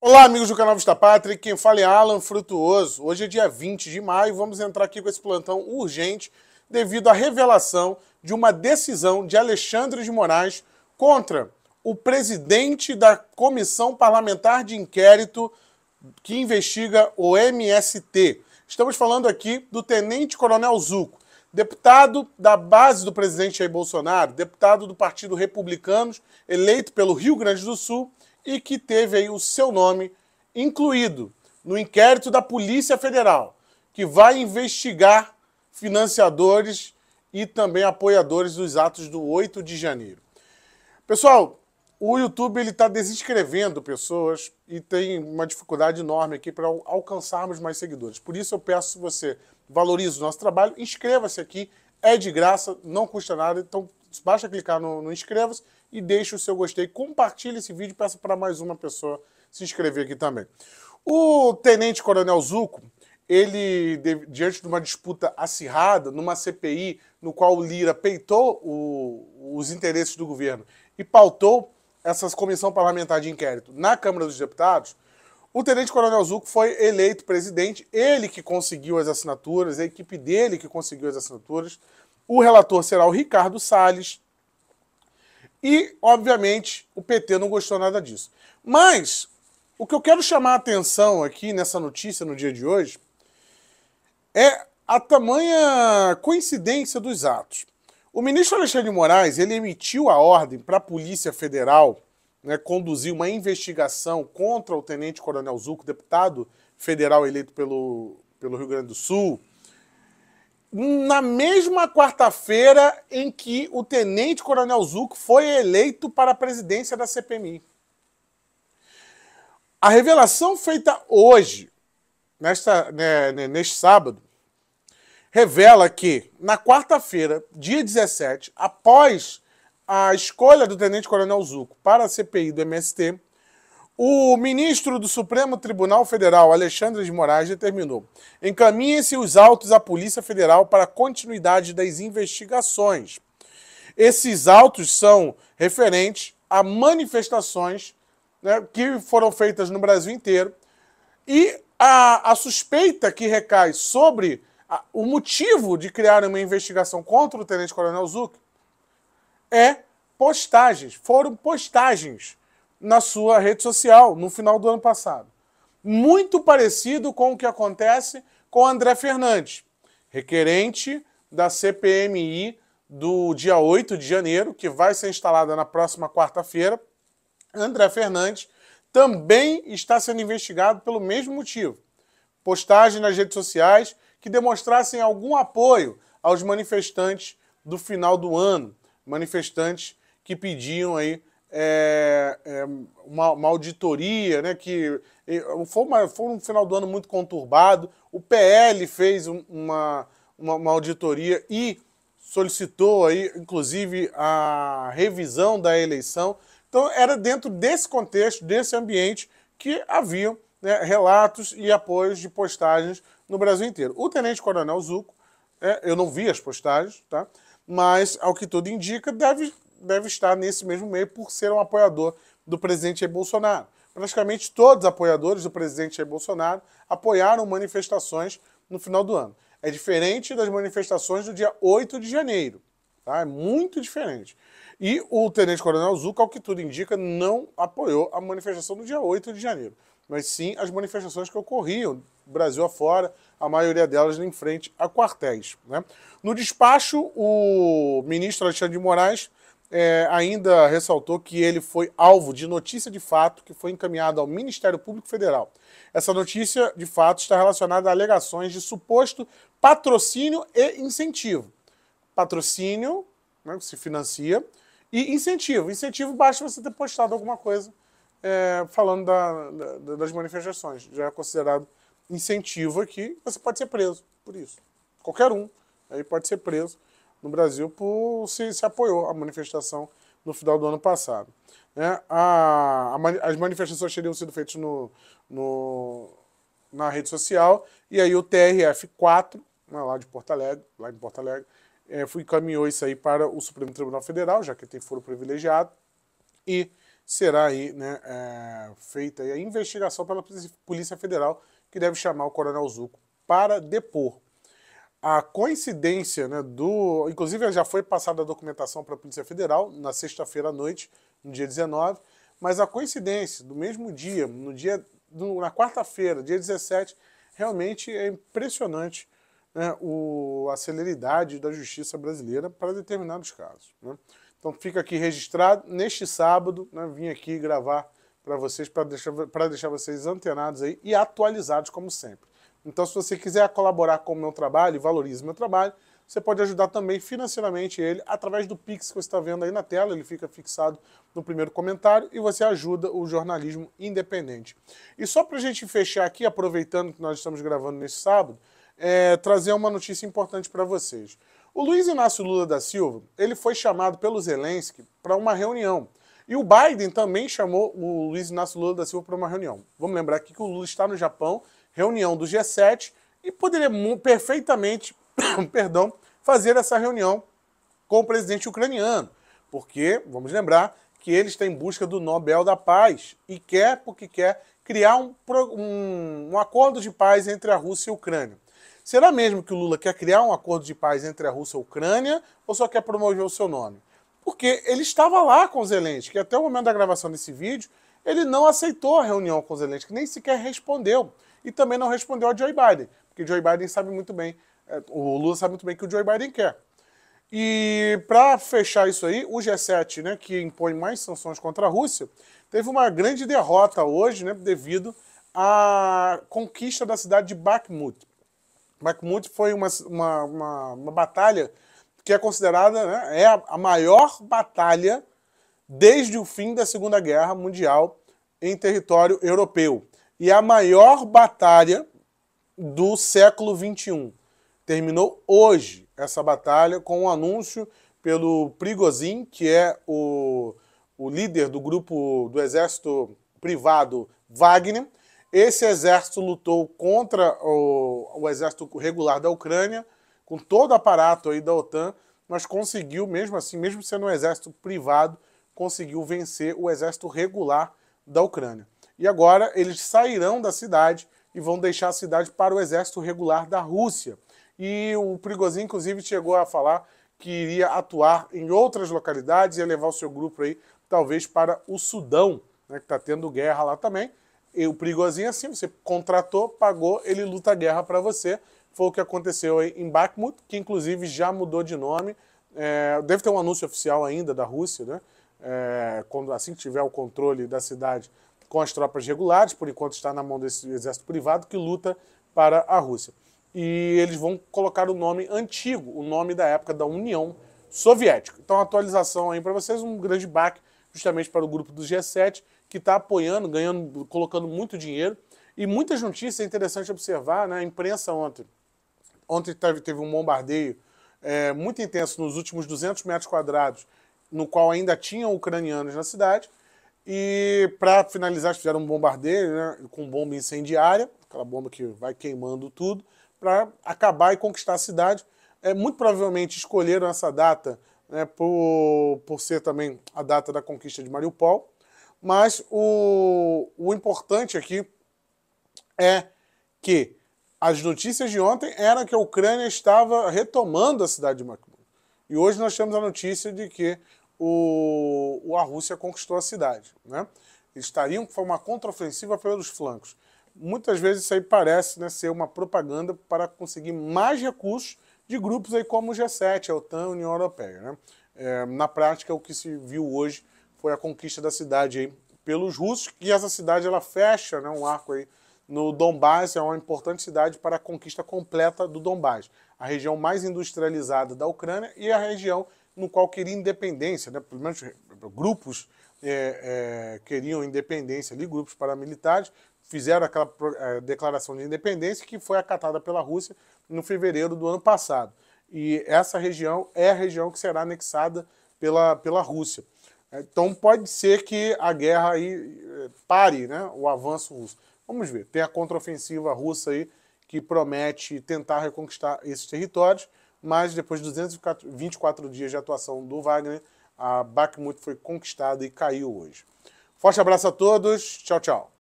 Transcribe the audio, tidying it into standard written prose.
Olá, amigos do canal Vista Pátria, quem fala é Alan Frutuoso. Hoje é dia 20 de maio, vamos entrar aqui com esse plantão urgente devido à revelação de uma decisão de Alexandre de Moraes contra o presidente da Comissão Parlamentar de Inquérito que investiga o MST. Estamos falando aqui do Tenente Coronel Zuco, deputado da base do presidente Jair Bolsonaro, deputado do Partido Republicanos, eleito pelo Rio Grande do Sul, e que teve aí o seu nome incluído no inquérito da Polícia Federal, que vai investigar financiadores e também apoiadores dos atos do 8 de janeiro. Pessoal, o YouTube está desinscrevendo pessoas e tem uma dificuldade enorme aqui para alcançarmos mais seguidores. Por isso eu peço que você valorize o nosso trabalho, inscreva-se aqui, é de graça, não custa nada, então basta clicar no inscreva-se e deixe o seu gostei, compartilhe esse vídeo e peça para mais uma pessoa se inscrever aqui também. O Tenente Coronel Zuco, ele, diante de uma disputa acirrada, numa CPI, no qual o Lira peitou os interesses do governo e pautou essa comissão parlamentar de inquérito na Câmara dos Deputados, o Tenente Coronel Zuco foi eleito presidente, ele que conseguiu as assinaturas, a equipe dele que conseguiu as assinaturas. O relator será o Ricardo Salles. E, obviamente, o PT não gostou nada disso. Mas o que eu quero chamar a atenção aqui nessa notícia no dia de hoje é a tamanha coincidência dos atos. O ministro Alexandre de Moraes, ele emitiu a ordem para a Polícia Federal, né, conduzir uma investigação contra o Tenente Coronel Zuco, deputado federal eleito pelo Rio Grande do Sul, na mesma quarta-feira em que o Tenente Coronel Zuco foi eleito para a presidência da CPMI. A revelação feita hoje, neste sábado, revela que, na quarta-feira, dia 17, após a escolha do Tenente Coronel Zuco para a CPI do MST, o ministro do Supremo Tribunal Federal, Alexandre de Moraes, determinou: encaminhem-se os autos à Polícia Federal para a continuidade das investigações. Esses autos são referentes a manifestações, né, que foram feitas no Brasil inteiro, e a suspeita que recai sobre o motivo de criar uma investigação contra o Tenente Coronel Zuco foram postagens na sua rede social no final do ano passado. Muito parecido com o que acontece com André Fernandes, requerente da CPMI do dia 8 de janeiro, que vai ser instalada na próxima quarta-feira. André Fernandes também está sendo investigado pelo mesmo motivo. Postagem nas redes sociais que demonstrassem algum apoio aos manifestantes do final do ano, manifestantes que pediam aí uma auditoria, né, que foi um final do ano muito conturbado. O PL fez uma auditoria e solicitou aí, inclusive, a revisão da eleição. Então, era dentro desse contexto, desse ambiente, que haviam, né, relatos e apoios de postagens no Brasil inteiro. O Tenente Coronel Zuco, eu não vi as postagens, tá? Mas, ao que tudo indica, deve estar nesse mesmo meio por ser um apoiador do presidente Jair Bolsonaro. Praticamente todos os apoiadores do presidente Jair Bolsonaro apoiaram manifestações no final do ano. É diferente das manifestações do dia 8 de janeiro. Tá? É muito diferente. E o Tenente Coronel Zuco, ao que tudo indica, não apoiou a manifestação do dia 8 de janeiro, mas sim as manifestações que ocorriam Brasil afora, a maioria delas em frente a quartéis, né? No despacho, o ministro Alexandre de Moraes ainda ressaltou que ele foi alvo de notícia de fato que foi encaminhada ao Ministério Público Federal. Essa notícia de fato está relacionada a alegações de suposto patrocínio e incentivo. Patrocínio, né, que se financia, e incentivo. Incentivo basta você ter postado alguma coisa falando das manifestações. Já é considerado incentivo aqui, você pode ser preso por isso. Qualquer um aí pode ser preso no Brasil por se apoiou a manifestação no final do ano passado. Né? As manifestações teriam sido feitas na rede social, e aí o TRF4, né, lá em Porto Alegre, encaminhou isso aí para o Supremo Tribunal Federal, já que tem foro privilegiado, e será aí, né, feita aí a investigação pela Polícia Federal, que deve chamar o Coronel Zuco para depor. A coincidência, né, inclusive já foi passada a documentação para a Polícia Federal na sexta-feira à noite, no dia 19, mas a coincidência do mesmo dia, na quarta-feira, dia 17, realmente é impressionante, né, a celeridade da justiça brasileira para determinados casos, né? Então fica aqui registrado, neste sábado, né, vim aqui gravar para vocês, para deixar vocês antenados aí e atualizados como sempre. Então, se você quiser colaborar com o meu trabalho e valorize o meu trabalho, você pode ajudar também financeiramente ele através do Pix que você está vendo aí na tela, ele fica fixado no primeiro comentário e você ajuda o jornalismo independente. E só para a gente fechar aqui, aproveitando que nós estamos gravando nesse sábado, trazer uma notícia importante para vocês. O Luiz Inácio Lula da Silva, ele foi chamado pelo Zelensky para uma reunião. E o Biden também chamou o Luiz Inácio Lula da Silva para uma reunião. Vamos lembrar aqui que o Lula está no Japão, reunião do G7, e poderia perfeitamente perdão, fazer essa reunião com o presidente ucraniano. Porque, vamos lembrar, que ele está em busca do Nobel da Paz e quer criar um acordo de paz entre a Rússia e a Ucrânia. Será mesmo que o Lula quer criar um acordo de paz entre a Rússia e a Ucrânia ou só quer promover o seu nome? Porque ele estava lá com o Zelensky, até o momento da gravação desse vídeo, ele não aceitou a reunião com o Zelensky, nem sequer respondeu. E também não respondeu a Joe Biden, porque Joe Biden sabe muito bem, o Lula sabe muito bem o que o Joe Biden quer. E para fechar isso aí, o G7, né, que impõe mais sanções contra a Rússia, teve uma grande derrota hoje, né, devido à conquista da cidade de Bakhmut. Bakhmut foi uma batalha que é considerada, né, a maior batalha desde o fim da Segunda Guerra Mundial em território europeu. E a maior batalha do século XXI. Terminou hoje essa batalha com um anúncio pelo Prigozhin, que é o líder do grupo do exército privado Wagner. Esse exército lutou contra o exército regular da Ucrânia, com todo o aparato aí da OTAN, mas conseguiu, mesmo assim, mesmo sendo um exército privado, conseguiu vencer o exército regular da Ucrânia. E agora eles sairão da cidade e vão deixar a cidade para o exército regular da Rússia. E o Prigozhin, inclusive, chegou a falar que iria atuar em outras localidades, ia levar o seu grupo aí, talvez, para o Sudão, né, que está tendo guerra lá também. E o Prigozhin, assim, você contratou, pagou, ele luta a guerra para você. Foi o que aconteceu aí em Bakhmut, que inclusive já mudou de nome. Deve ter um anúncio oficial ainda da Rússia, né? Assim que tiver o controle da cidade com as tropas regulares, por enquanto está na mão desse exército privado que luta para a Rússia. E eles vão colocar o nome antigo, o nome da época da União Soviética. Então, atualização aí para vocês, um grande baque justamente para o grupo do G7, que está apoiando, ganhando, colocando muito dinheiro. E muitas notícias, é interessante observar, né? A imprensa ontem teve um bombardeio muito intenso nos últimos 200 metros quadrados, no qual ainda tinham ucranianos na cidade. E para finalizar, eles fizeram um bombardeio, né, com bomba incendiária, aquela bomba que vai queimando tudo, para acabar e conquistar a cidade. Muito provavelmente escolheram essa data, né, por ser também a data da conquista de Mariupol. Mas o importante aqui é que as notícias de ontem eram que a Ucrânia estava retomando a cidade de Bakhmut. E hoje nós temos a notícia de que a Rússia conquistou a cidade, né? Eles estariam com uma contraofensiva pelos flancos. Muitas vezes isso aí parece, né, ser uma propaganda para conseguir mais recursos de grupos aí como o G7, a OTAN, a União Europeia, né? Na prática, o que se viu hoje foi a conquista da cidade aí pelos russos, e essa cidade ela fecha, né, um arco aí no Donbás, é uma importante cidade para a conquista completa do Donbás, a região mais industrializada da Ucrânia e a região no qual queria independência, né? Pelo menos grupos queriam independência ali, grupos paramilitares, fizeram aquela declaração de independência que foi acatada pela Rússia no fevereiro do ano passado. E essa região é a região que será anexada pela Rússia. Então pode ser que a guerra aí pare, né, o avanço russo. Vamos ver, tem a contraofensiva russa aí que promete tentar reconquistar esses territórios, mas depois de 224 dias de atuação do Wagner, a Bakhmut foi conquistada e caiu hoje. Forte abraço a todos. Tchau, tchau.